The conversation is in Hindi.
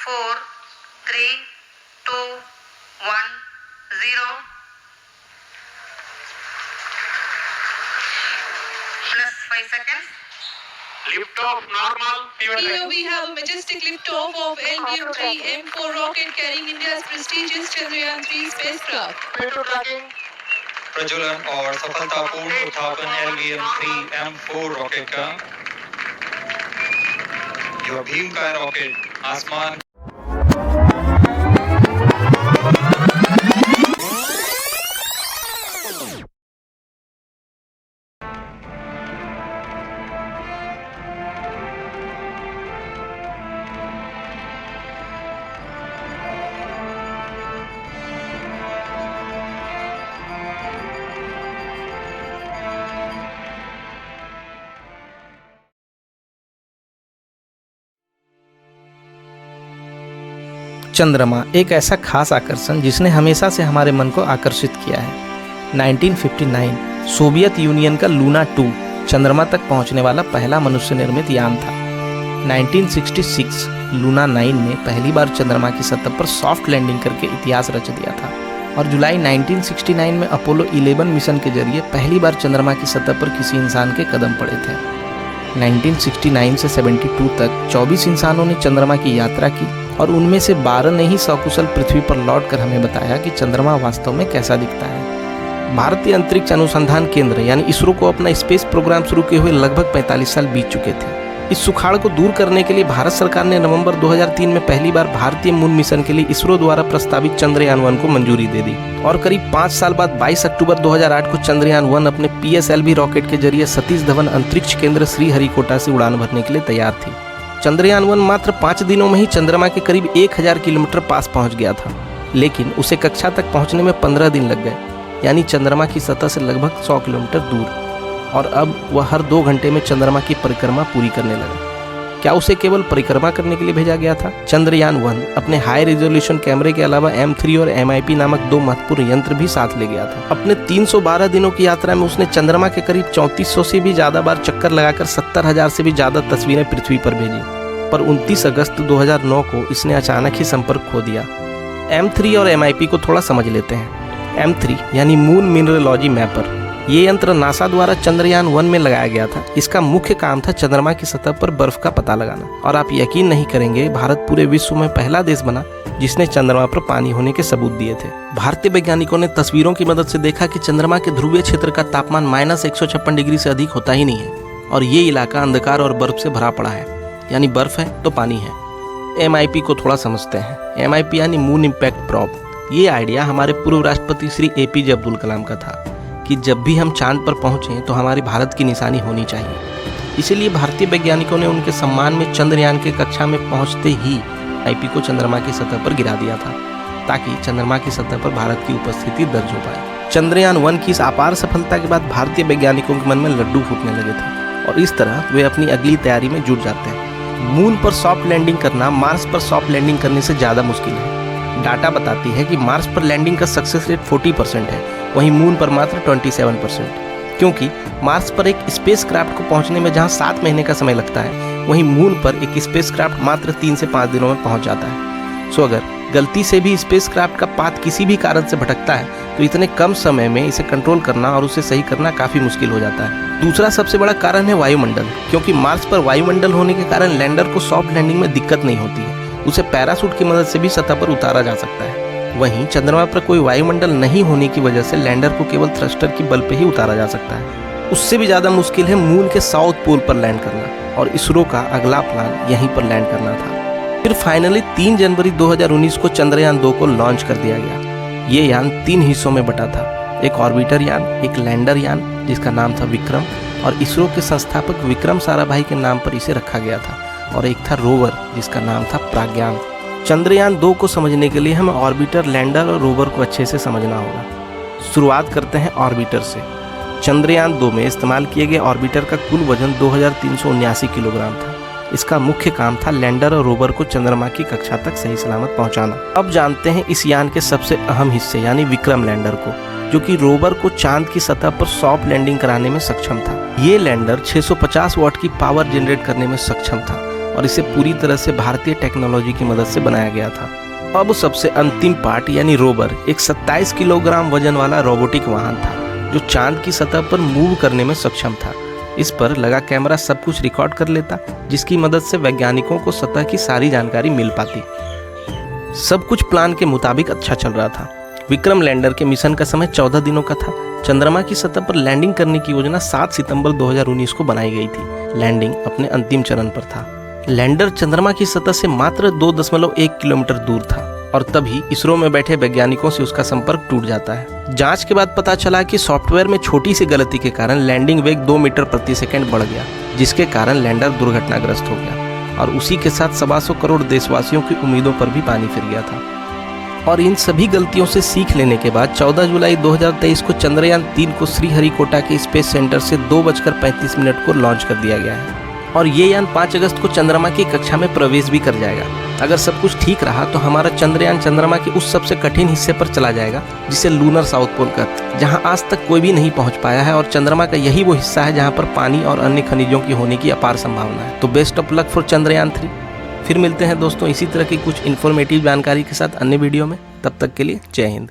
4, 3, 2, 1, 0. Plus 5 seconds. Liftoff normal. Here we have a majestic liftoff of LVM-3 M4 rocket carrying India's prestigious Chandrayaan-3 spacecraft. P2 tracking. प्रज्वलन और सफलतापूर्ण उत्थापन LVM-3 M4 रॉकेट का यह भीम का रॉकेट आसमान चंद्रमा एक ऐसा खास आकर्षण जिसने हमेशा से हमारे मन को आकर्षित किया है। 1959 सोवियत यूनियन का लूना 2 चंद्रमा तक पहुंचने वाला पहला मनुष्य निर्मित यान था। 1966 लूना 9 ने पहली बार चंद्रमा की सतह पर सॉफ्ट लैंडिंग करके इतिहास रच दिया था और जुलाई 1969 में अपोलो 11 मिशन के जरिए पहली बार चंद्रमा की सतह पर किसी इंसान के कदम पड़े थे। 1969 से 72 तक 24 इंसानों ने चंद्रमा की यात्रा की और उनमें से 12 ने ही सकुशल पृथ्वी पर लौटकर हमें बताया कि चंद्रमा वास्तव में कैसा दिखता है। भारतीय अंतरिक्ष अनुसंधान केंद्र यानी इसरो को अपना स्पेस प्रोग्राम शुरू किए हुए लगभग 45 साल बीत चुके थे। इस सुखाड़ को दूर करने के लिए भारत सरकार ने नवंबर 2003 में पहली बार भारतीय मून मिशन के लिए इसरो द्वारा प्रस्तावित चंद्रयान-1 को मंजूरी दे दी और करीब 5 साल बाद 22 अक्टूबर 2008 को चंद्रयान-1 अपने PSLV रॉकेट के जरिए सतीश धवन अंतरिक्ष केंद्र श्रीहरिकोटा से उड़ान भरने के लिए तैयार थी। चंद्रयान-1 मात्र 5 दिनों में ही चंद्रमा के करीब 1000 किलोमीटर पास पहुंच गया था, लेकिन उसे कक्षा तक पहुंचने में 15 दिन लग गए, यानी चंद्रमा की सतह से लगभग 100 किलोमीटर दूर। और अब वह हर 2 घंटे में चंद्रमा की परिक्रमा पूरी करने लगा। क्या उसे केवल परिक्रमा करने के लिए भेजा गया था? चंद्रयान-1 अपने हाई रेजोल्यूशन कैमरे के अलावा M3 और MIP नामक 2 महत्वपूर्ण यंत्र भी साथ ले गया था। अपने 312 दिनों की यात्रा में उसने चंद्रमा के करीब 3400 से भी ज्यादा बार चक्कर लगाकर 70,000 से भी ज्यादा तस्वीरें पृथ्वी पर भेजी। पर 29 अगस्त 2009 को इसने अचानक ही संपर्क खो दिया। M3 और MIP को थोड़ा समझ लेते हैं। M3 यानी मून मिनरोलॉजी मैपर, ये यंत्र नासा द्वारा चंद्रयान-1 में लगाया गया था। इसका मुख्य काम था चंद्रमा की सतह पर बर्फ का पता लगाना। और आप यकीन नहीं करेंगे, भारत पूरे विश्व में पहला देश बना जिसने चंद्रमा पर पानी होने के सबूत दिए थे। भारतीय वैज्ञानिकों ने तस्वीरों की मदद से देखा कि चंद्रमा के ध्रुवीय क्षेत्र का तापमान -156 डिग्री से अधिक होता ही नहीं है और ये इलाका अंधकार और बर्फ से भरा पड़ा है, यानी बर्फ है तो पानी है। MIP को थोड़ा समझते हैं। MIP यानी मून इम्पैक्ट प्रोब। ये आइडिया हमारे पूर्व राष्ट्रपति श्री APJ अब्दुल कलाम का था कि जब भी हम चांद पर पहुंचें तो हमारे भारत की निशानी होनी चाहिए। इसीलिए भारतीय वैज्ञानिकों ने उनके सम्मान में चंद्रयान के कक्षा में पहुंचते ही MIP को चंद्रमा की सतह पर गिरा दिया था, ताकि चंद्रमा की सतह पर भारत की उपस्थिति दर्ज हो पाए। चंद्रयान-1 की इस अपार सफलता के बाद भारतीय वैज्ञानिकों के मन में लड्डू फूटने लगे थे और इस तरह वे अपनी अगली तैयारी में जुट जाते हैं। मून पर सॉफ्ट लैंडिंग करना मार्स पर सॉफ्ट लैंडिंग करने से ज़्यादा मुश्किल है। डाटा बताती है कि मार्स पर लैंडिंग का सक्सेस रेट 40% है, वहीं मून पर मात्र 27%। क्योंकि मार्स पर एक स्पेसक्राफ्ट को पहुंचने में जहां 7 महीने का समय लगता है, वहीं मून पर एक स्पेसक्राफ्ट मात्र 3 से 5 दिनों में पहुंच जाता है। सो अगर गलती से भी स्पेसक्राफ्ट का पाथ किसी भी कारण से भटकता है तो इतने कम समय में इसे कंट्रोल करना और उसे सही करना काफ़ी मुश्किल हो जाता है। दूसरा सबसे बड़ा कारण है वायुमंडल, क्योंकि मार्स पर वायुमंडल होने के कारण लैंडर को सॉफ्ट लैंडिंग में दिक्कत नहीं होती है। उसे पैराशूट की मदद से भी सतह पर उतारा जा सकता है। वहीं चंद्रमा पर कोई वायुमंडल नहीं होने की वजह से लैंडर को केवल थ्रस्टर की बल पर ही उतारा जा सकता है। उससे भी ज़्यादा मुश्किल है मून के साउथ पोल पर लैंड करना, और इसरो का अगला प्लान यहीं पर लैंड करना था। फिर फाइनली 3 जनवरी 2019 को चंद्रयान-2 को लॉन्च कर दिया गया। ये यान 3 हिस्सों में बटा था, एक ऑर्बिटर यान, एक लैंडर यान जिसका नाम था विक्रम, और इसरो के संस्थापक विक्रम साराभाई के नाम पर इसे रखा गया था, और एक था रोवर जिसका नाम था प्रज्ञान। चंद्रयान-2 को समझने के लिए हमें ऑर्बिटर, लैंडर और रोवर को अच्छे से समझना होगा। शुरुआत करते हैं ऑर्बिटर से। चंद्रयान-2 में इस्तेमाल किए गए ऑर्बिटर का कुल वजन 2379 किलोग्राम था। इसका मुख्य काम था लैंडर और रोवर को चंद्रमा की कक्षा तक सही सलामत पहुंचाना। अब जानते हैं इस यान के सबसे अहम हिस्से यानी विक्रम लैंडर को, जो कि रोवर को चांद की सतह पर सॉफ्ट लैंडिंग कराने में सक्षम था। ये लैंडर 650 वाट की पावर जनरेट करने में सक्षम था और इसे पूरी तरह से भारतीय टेक्नोलॉजी की मदद से बनाया गया था। अब सबसे अंतिम पार्ट यानी रोवर एक 27 किलोग्राम वजन वाला रोबोटिक वाहन था जो चांद की सतह पर मूव करने में सक्षम था। इस पर लगा कैमरा सब कुछ रिकॉर्ड कर लेता, जिसकी मदद से वैज्ञानिकों को सतह की सारी जानकारी मिल पाती। सब कुछ प्लान के मुताबिक अच्छा चल रहा था। विक्रम लैंडर के मिशन का समय 14 दिनों का था। चंद्रमा की सतह पर लैंडिंग करने की योजना 7 सितंबर 2019 को बनाई गई थी। लैंडिंग अपने अंतिम चरण पर था। लैंडर चंद्रमा की सतह से मात्र 2.1 किलोमीटर दूर था और तभी इसरो में बैठे वैज्ञानिकों से उसका संपर्क टूट जाता है। जांच के बाद पता चला कि सॉफ्टवेयर में छोटी सी गलती के कारण लैंडिंग वेग 2 मीटर प्रति सेकंड बढ़ गया, जिसके कारण लैंडर दुर्घटनाग्रस्त हो गया और उसी के साथ 125 करोड़ देशवासियों की उम्मीदों पर भी पानी फिर गया था। और इन सभी गलतियों से सीख लेने के बाद 14 जुलाई 2023 को चंद्रयान 3 को श्रीहरिकोटा के स्पेस सेंटर से 2:35 को लॉन्च कर दिया गया है और ये यान 5 अगस्त को चंद्रमा की कक्षा में प्रवेश भी कर जाएगा। अगर सब कुछ ठीक रहा तो हमारा चंद्रयान चंद्रमा के उस सबसे कठिन हिस्से पर चला जाएगा जिसे लूनर साउथ पोल कहते हैं, जहां आज तक कोई भी नहीं पहुंच पाया है और चंद्रमा का यही वो हिस्सा है जहां पर पानी और अन्य खनिजों की होने की अपार संभावना है। तो best of luck for Chandrayaan 3। फिर मिलते हैं दोस्तों इसी तरह की कुछ इन्फॉर्मेटिव जानकारी के साथ अन्य वीडियो में। तब तक के लिए जय हिंद।